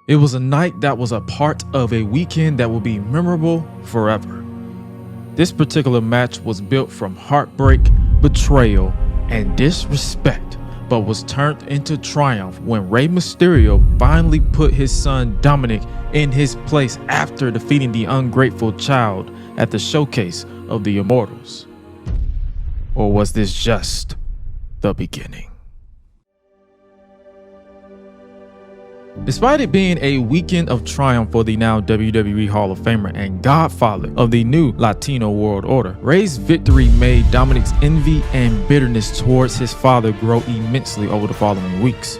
It was a night that was a part of a weekend that will be memorable forever. This particular match was built from heartbreak, betrayal, and disrespect, but was turned into triumph when Rey Mysterio finally put his son Dominik in his place after defeating the ungrateful child at the showcase of the Immortals. Or was this just the beginning? Despite it being a weekend of triumph for the now WWE Hall of Famer and godfather of the new Latino World Order, Rey's victory made Dominik's envy and bitterness towards his father grow immensely over the following weeks,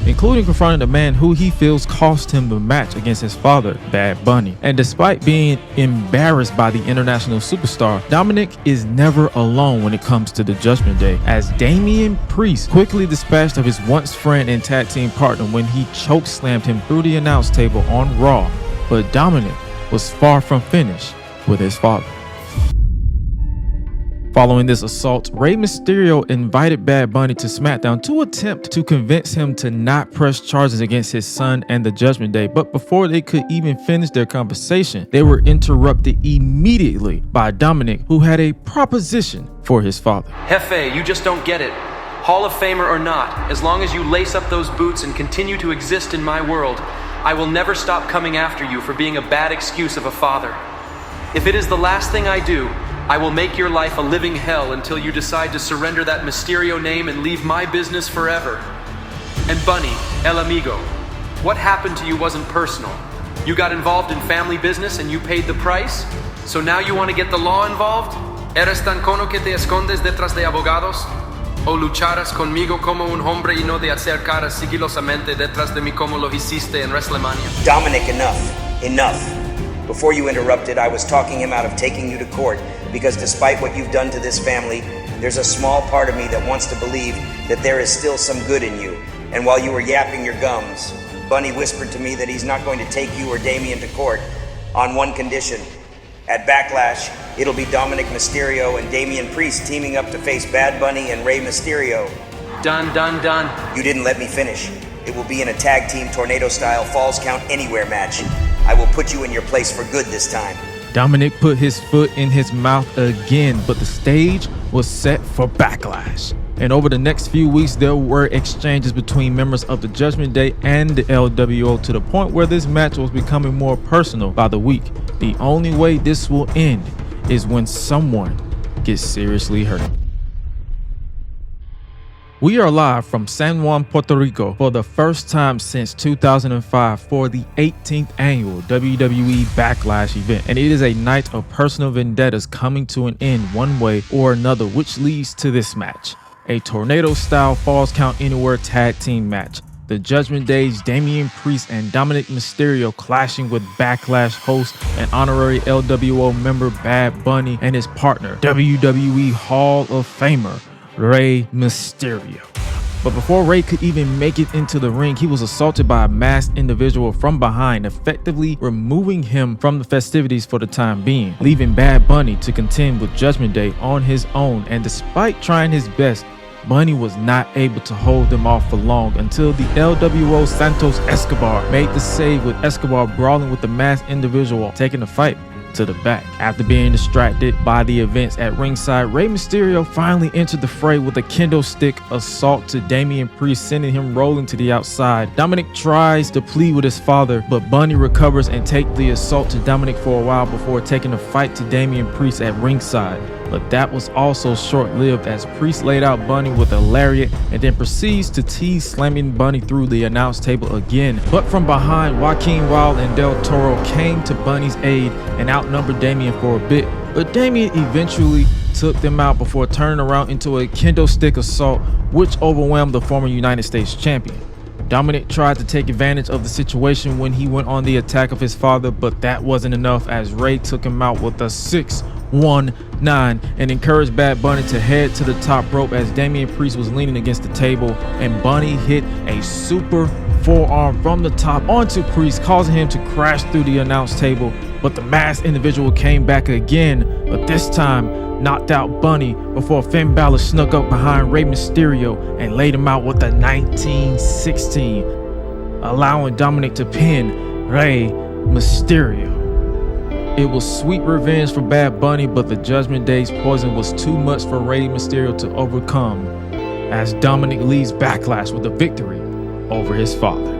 including confronting the man who he feels cost him the match against his father, Bad Bunny. And despite being embarrassed by the international superstar, Dominik is never alone when it comes to the Judgment Day, as Damian Priest quickly dispatched of his once friend and tag team partner when he chokeslammed him through the announce table on Raw. But Dominik was far from finished with his father. Following this assault, Rey Mysterio invited Bad Bunny to SmackDown to attempt to convince him to not press charges against his son and the Judgment Day, but before they could even finish their conversation, they were interrupted immediately by Dominik, who had a proposition for his father. Jefe, you just don't get it. Hall of Famer or not, as long as you lace up those boots and continue to exist in my world, I will never stop coming after you for being a bad excuse of a father. If it is the last thing I do, I will make your life a living hell until you decide to surrender that Mysterio name and leave my business forever. And Bunny, El Amigo, what happened to you wasn't personal. You got involved in family business and you paid the price? So now you want to get the law involved? ¿Eres tan cono que te escondes detrás de abogados? ¿O lucharás conmigo como un hombre y no de hacer caras sigilosamente detrás de mí como lo hiciste en WrestleMania? Dominik, enough. Enough. Before you interrupted, I was talking him out of taking you to court because despite what you've done to this family, there's a small part of me that wants to believe that there is still some good in you. And while you were yapping your gums, Bunny whispered to me that he's not going to take you or Damian to court on one condition. At Backlash, it'll be Dominik Mysterio and Damian Priest teaming up to face Bad Bunny and Rey Mysterio. Done. You didn't let me finish. It will be in a tag team tornado-style Falls Count Anywhere match. I will put you in your place for good this time. Dominik put his foot in his mouth again, but the stage was set for Backlash. And over the next few weeks, there were exchanges between members of the Judgment Day and the LWO to the point where this match was becoming more personal by the week. The only way this will end is when someone gets seriously hurt. We are live from San Juan, Puerto Rico for the first time since 2005 for the 18th annual WWE Backlash event. And it is a night of personal vendettas coming to an end one way or another, which leads to this match. A tornado-style Falls Count Anywhere tag team match. The Judgment Day's Damian Priest and Dominik Mysterio clashing with Backlash host and honorary LWO member Bad Bunny and his partner, WWE Hall of Famer Rey Mysterio. But before Rey could even make it into the ring, he was assaulted by a masked individual from behind, effectively removing him from the festivities for the time being, leaving Bad Bunny to contend with Judgment Day on his own. And despite trying his best, Bunny was not able to hold them off for long until the LWO Santos Escobar made the save, with Escobar brawling with the masked individual, taking the fight to the back. After being distracted by the events at ringside, Rey Mysterio finally entered the fray with a kendo stick assault to Damian Priest, sending him rolling to the outside. Dominik tries to plead with his father, but Bunny recovers and takes the assault to Dominik for a while before taking the fight to Damian Priest at ringside. But that was also short-lived, as Priest laid out Bunny with a lariat and then proceeds to tease, slamming Bunny through the announce table again. But from behind, Joaquin Wilde and Del Toro came to Bunny's aid and outnumbered Damian for a bit. But Damian eventually took them out before turning around into a kendo stick assault, which overwhelmed the former United States champion. Dominik tried to take advantage of the situation when he went on the attack of his father, but that wasn't enough, as Rey took him out with a 619 and encouraged Bad Bunny to head to the top rope as Damian Priest was leaning against the table, and Bunny hit a super forearm from the top onto Priest, causing him to crash through the announce table. But the masked individual came back again, but this time knocked out Bunny before Finn Balor snuck up behind Rey Mysterio and laid him out with a 1916. allowing Dominik to pin Rey Mysterio. It was sweet revenge for Bad Bunny, but the Judgment Day's poison was too much for Rey Mysterio to overcome, as Dominik leaves Backlash with a victory over his father.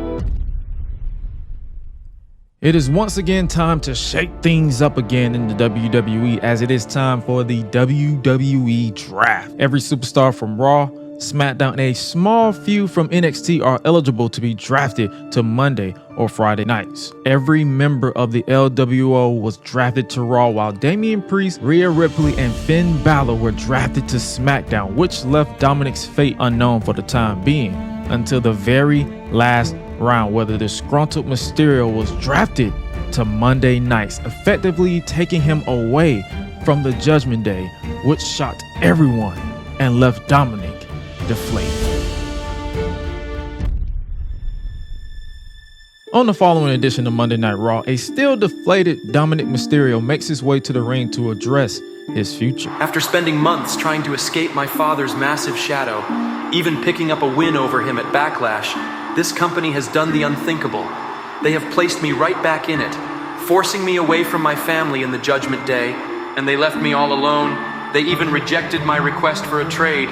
It is once again time to shake things up again in the WWE, as it is time for the WWE Draft. Every superstar from Raw, SmackDown, and a small few from NXT are eligible to be drafted to Monday or Friday nights. Every member of the LWO was drafted to Raw, while Damian Priest, Rhea Ripley, and Finn Balor were drafted to SmackDown, which left Dominik's fate unknown for the time being, until the very last round, where the disgruntled Mysterio was drafted to Monday nights, effectively taking him away from the Judgment Day, which shocked everyone and left Dominik deflated. On the following edition of Monday Night Raw, a still deflated Dominik Mysterio makes his way to the ring to address his future. After spending months trying to escape my father's massive shadow, even picking up a win over him at Backlash, this company has done the unthinkable. They have placed me right back in it, forcing me away from my family in the Judgment Day, and they left me all alone. They even rejected my request for a trade.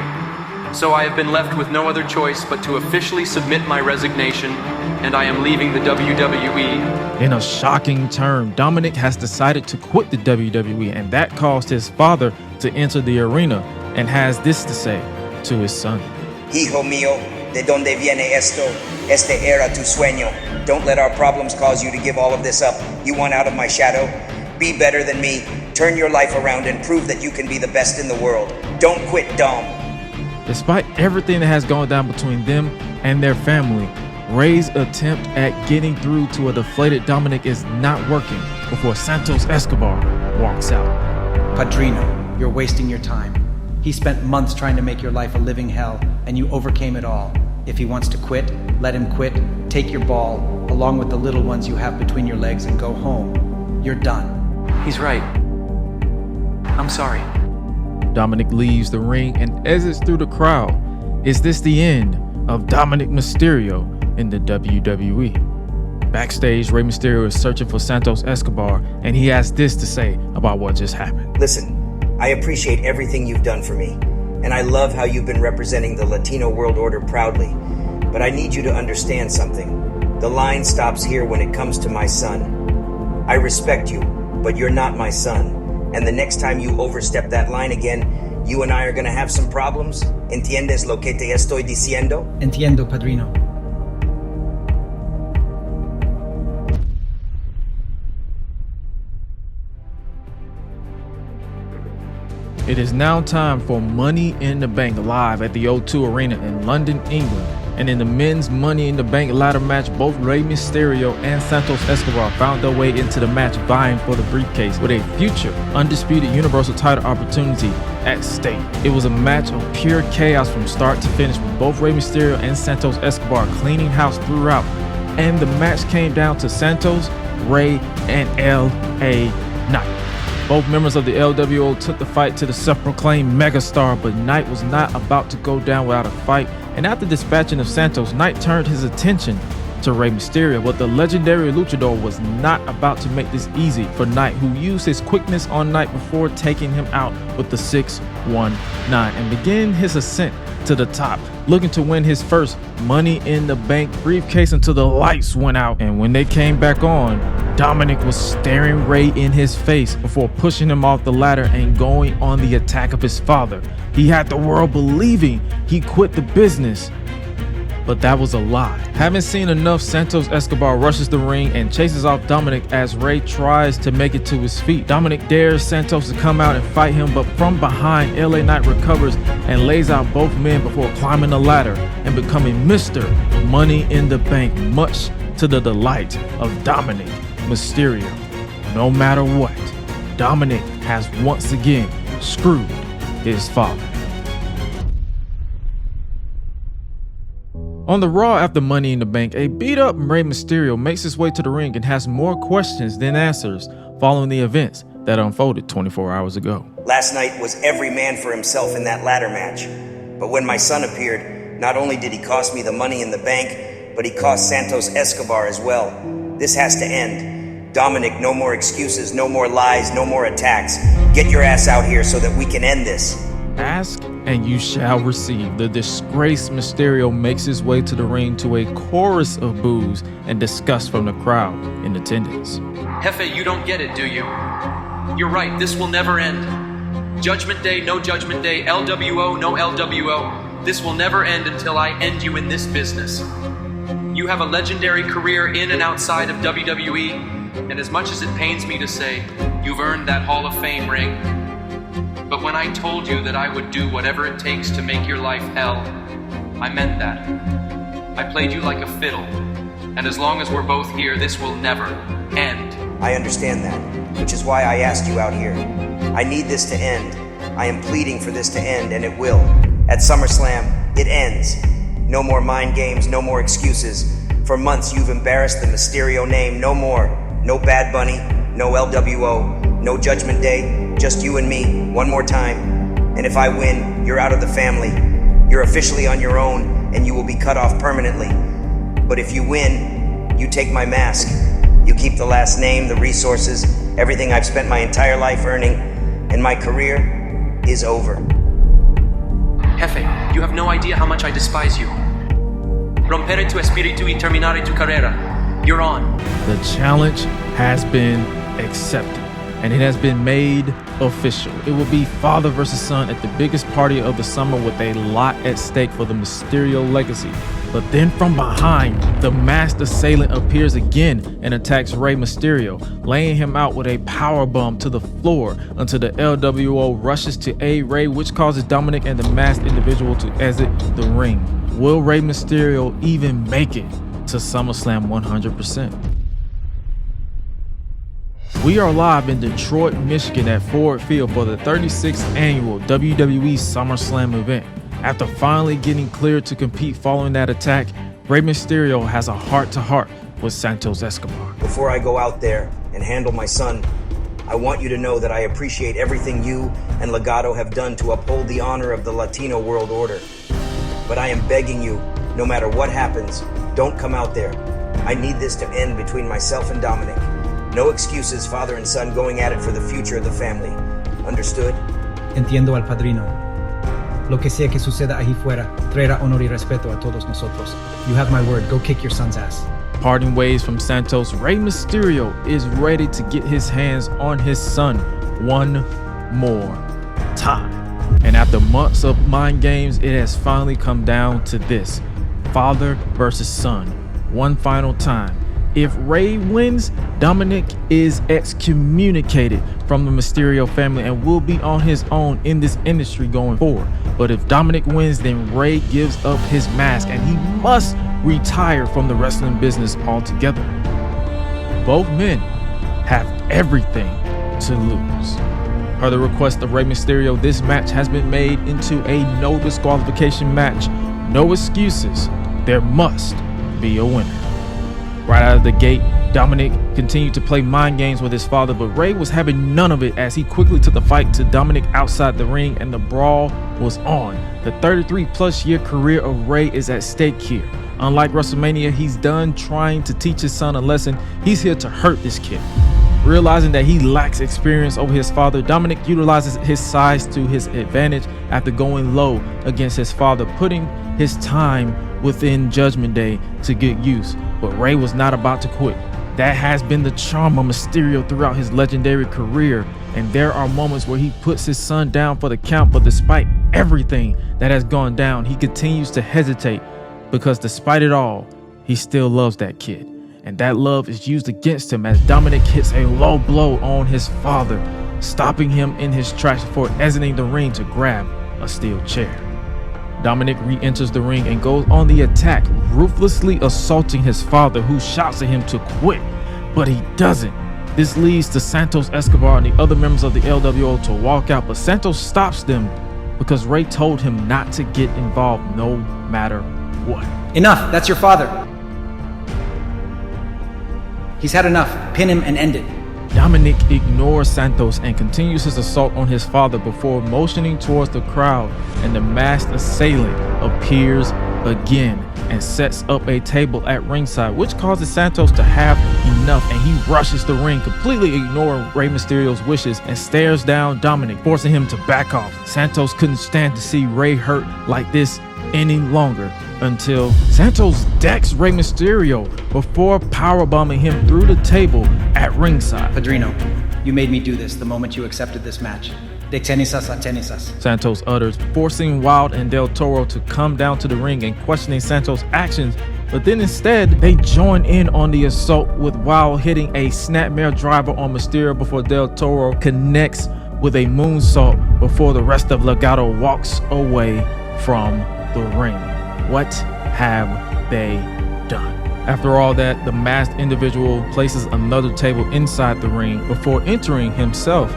So I have been left with no other choice but to officially submit my resignation, and I am leaving the WWE. In a shocking turn, Dominik has decided to quit the WWE, and that caused his father to enter the arena and has this to say to his son. Hijo mío, ¿de dónde viene esto? Este era tu sueño. Don't let our problems cause you to give all of this up. You want out of my shadow? Be better than me. Turn your life around and prove that you can be the best in the world. Don't quit, Dom. Despite everything that has gone down between them and their family, Rey's attempt at getting through to a deflated Dominik is not working before Santos Escobar walks out. Padrino, you're wasting your time. He spent months trying to make your life a living hell, and you overcame it all. If he wants to quit, let him quit. Take your ball, along with the little ones you have between your legs, and go home. You're done. He's right. I'm sorry. Dominik leaves the ring and exits through the crowd. Is this the end of Dominik Mysterio in the WWE? Backstage, Rey Mysterio is searching for Santos Escobar, and he has this to say about what just happened. Listen, I appreciate everything you've done for me, and I love how you've been representing the Latino world order proudly. But I need you to understand something. The line stops here when it comes to my son. I respect you, but you're not my son. And the next time you overstep that line again, you and I are gonna have some problems. ¿Entiendes lo que te estoy diciendo? Entiendo, Padrino. It is now time for Money in the Bank live at the O2 Arena in London, England. And in the men's Money in the Bank ladder match, both Rey Mysterio and Santos Escobar found their way into the match, vying for the briefcase with a future undisputed Universal title opportunity at stake. It was a match of pure chaos from start to finish, with both Rey Mysterio and Santos Escobar cleaning house throughout. And the match came down to Santos, Rey, and L.A. Knight. Both members of the LWO took the fight to the self-proclaimed megastar, but Knight was not about to go down without a fight. And after dispatching of Santos, Knight turned his attention to Rey Mysterio, but the legendary luchador was not about to make this easy for Knight, who used his quickness on Knight before taking him out with the 619 and began his ascent to the top, looking to win his first Money in the Bank briefcase until the lights went out. And when they came back on, Dominik was staring Rey in his face before pushing him off the ladder and going on the attack of his father. He had the world believing he quit the business, but that was a lie. Having seen enough, Santos Escobar rushes the ring and chases off Dominik as Rey tries to make it to his feet. Dominik dares Santos to come out and fight him, but from behind, LA Knight recovers and lays out both men before climbing the ladder and becoming Mr. Money in the Bank, much to the delight of Dominik Mysterio. No matter what, Dominik has once again screwed his father. On the Raw after Money in the Bank, a beat-up Rey Mysterio makes his way to the ring and has more questions than answers following the events that unfolded 24 hours ago. Last night was every man for himself in that ladder match. But when my son appeared, not only did he cost me the Money in the Bank, but he cost Santos Escobar as well. This has to end. Dominik, no more excuses, no more lies, no more attacks. Get your ass out here so that we can end this. Ask and you shall receive. The disgraced Mysterio makes his way to the ring to a chorus of boos and disgust from the crowd in attendance. Jefe, you don't get it, do you? You're right, this will never end. Judgment Day, no Judgment Day, LWO, no LWO. This will never end until I end you in this business. You have a legendary career in and outside of WWE, and as much as it pains me to say, you've earned that Hall of Fame ring. But when I told you that I would do whatever it takes to make your life hell, I meant that. I played you like a fiddle, and as long as we're both here, this will never end. I understand that, which is why I asked you out here. I need this to end. I am pleading for this to end, and it will. At SummerSlam, it ends. No more mind games, no more excuses. For months, you've embarrassed the Mysterio name. No more. No Bad Bunny, no LWO, no Judgment Day, just you and me, one more time. And if I win, you're out of the family. You're officially on your own, and you will be cut off permanently. But if you win, you take my mask. You keep the last name, the resources, everything I've spent my entire life earning, and my career is over. Jefe, you have no idea how much I despise you. Rompere tu espíritu y terminare tu carrera. You're on. The challenge has been accepted, and it has been made official. It will be father versus son at the biggest party of the summer with a lot at stake for the Mysterio legacy. But then from behind, the masked assailant appears again and attacks Rey Mysterio, laying him out with a powerbomb to the floor until the LWO rushes to aid Rey, which causes Dominik and the masked individual to exit the ring. Will Rey Mysterio even make it to SummerSlam 100%? We are live in Detroit, Michigan at Ford Field for the 36th annual WWE SummerSlam event. After finally getting cleared to compete following that attack, Rey Mysterio has a heart-to-heart with Santos Escobar. Before I go out there and handle my son, I want you to know that I appreciate everything you and Legado have done to uphold the honor of the Latino world order. But I am begging you, no matter what happens, don't come out there. I need this to end between myself and Dominik. No excuses, father and son going at it for the future of the family. Understood? Entiendo al padrino. Lo que sea que suceda allí fuera, traerá honor y respeto a todos nosotros. You have my word, go kick your son's ass. Parting ways from Santos, Rey Mysterio is ready to get his hands on his son one more time. And after months of mind games, it has finally come down to this: father versus son, one final time. If Rey wins, Dominik is excommunicated from the Mysterio family and will be on his own in this industry going forward. But if Dominik wins, then Rey gives up his mask and he must retire from the wrestling business altogether. Both men have everything to lose. Per the request of Rey Mysterio, this match has been made into a no disqualification match. No excuses. There must be a winner. Right out of the gate, Dominik continued to play mind games with his father, but Rey was having none of it as he quickly took the fight to Dominik outside the ring and the brawl was on. The 33-plus year career of Rey is at stake here. Unlike WrestleMania, he's done trying to teach his son a lesson. He's here to hurt this kid. Realizing that he lacks experience over his father, Dominik utilizes his size to his advantage after going low against his father, putting his time within Judgment Day to good use. But Rey was not about to quit. That has been the charm of Mysterio throughout his legendary career, and there are moments where he puts his son down for the count, but despite everything that has gone down, he continues to hesitate because despite it all, he still loves that kid. And that love is used against him as Dominik hits a low blow on his father, stopping him in his tracks before exiting the ring to grab a steel chair. Dominik re-enters the ring and goes on the attack, ruthlessly assaulting his father, who shouts at him to quit, but he doesn't. This leads to Santos Escobar and the other members of the LWO to walk out, but Santos stops them because Rey told him not to get involved no matter what. Enough, that's your father. He's had enough. Pin him and end it. Dominik ignores Santos and continues his assault on his father before motioning towards the crowd, and the masked assailant appears again and sets up a table at ringside, which causes Santos to have enough, and he rushes the ring, completely ignoring Rey Mysterio's wishes, and stares down Dominik, forcing him to back off. Santos couldn't stand to see Rey hurt like this any longer until Santos decks Rey Mysterio before powerbombing him through the table at ringside. Padrino, you made me do this the moment you accepted this match. De tenisas a tenisas. Santos utters, forcing Wild and Del Toro to come down to the ring and questioning Santos' actions, but then instead they join in on the assault, with Wild hitting a snapmare driver on Mysterio before Del Toro connects with a moonsault before the rest of Legado walks away from the ring. What have they done? After all that, the masked individual places another table inside the ring before entering himself.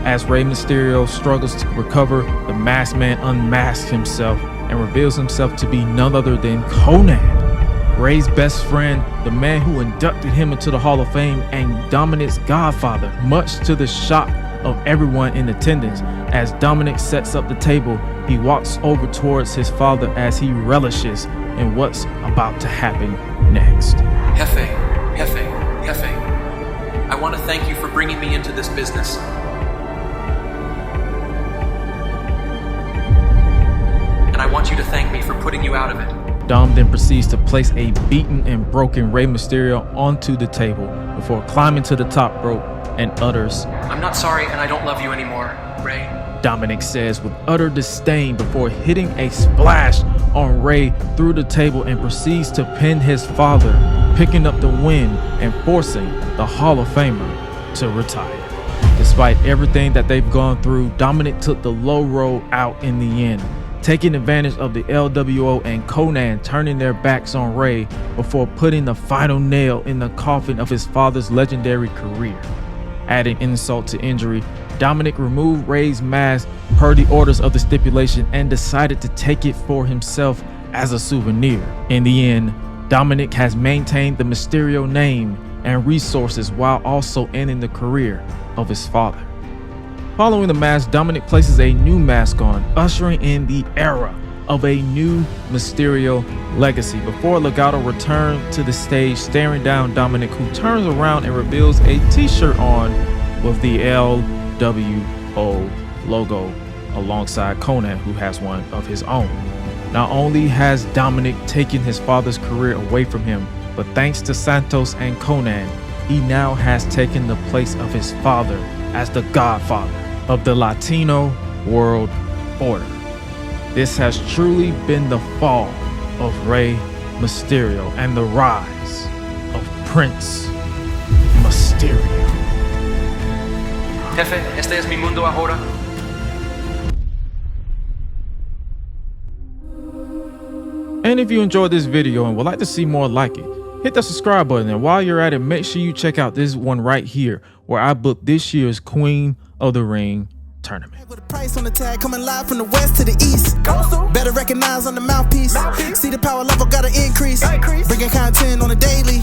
As Rey Mysterio struggles to recover, the masked man unmasks himself and reveals himself to be none other than Konnan, Rey's best friend, the man who inducted him into the Hall of Fame, and Dominik's godfather, much to the shock of everyone in attendance. As Dominik sets up the table, he walks over towards his father as he relishes in what's about to happen next. Jefe, I want to thank you for bringing me into this business. And I want you to thank me for putting you out of it. Dom then proceeds to place a beaten and broken Rey Mysterio onto the table before climbing to the top rope and utters, I'm not sorry and I don't love you anymore, Rey. Dominik says with utter disdain before hitting a splash on Rey through the table and proceeds to pin his father, picking up the win and forcing the Hall of Famer to retire. Despite everything that they've gone through, Dominik took the low road out in the end, taking advantage of the LWO and Konnan turning their backs on Rey before putting the final nail in the coffin of his father's legendary career. Adding insult to injury, Dominik removed Rey's mask per the orders of the stipulation and decided to take it for himself as a souvenir. In the end, Dominik has maintained the Mysterio name and resources while also ending the career of his father. Following the match, Dominik places a new mask on, ushering in the era of a new Mysterio legacy before Legado returned to the stage, staring down Dominik, who turns around and reveals a t-shirt on with the LWO logo alongside Konnan, who has one of his own. Not only has Dominik taken his father's career away from him, but thanks to Santos and Konnan, he now has taken the place of his father as the godfather of the Latino World Order. This has truly been the fall of Rey Mysterio and the rise of Prince Mysterio. Jefe, este es mi mundo ahora. And if you enjoyed this video and would like to see more like it, hit the subscribe button, and while you're at it, make sure you check out this one right here where I booked this year's Queen of the Ring tournament. With a price on the tag, coming live from the west to the east. Better recognize on the mouthpiece. See the power level gotta increase. Bringing content on a daily.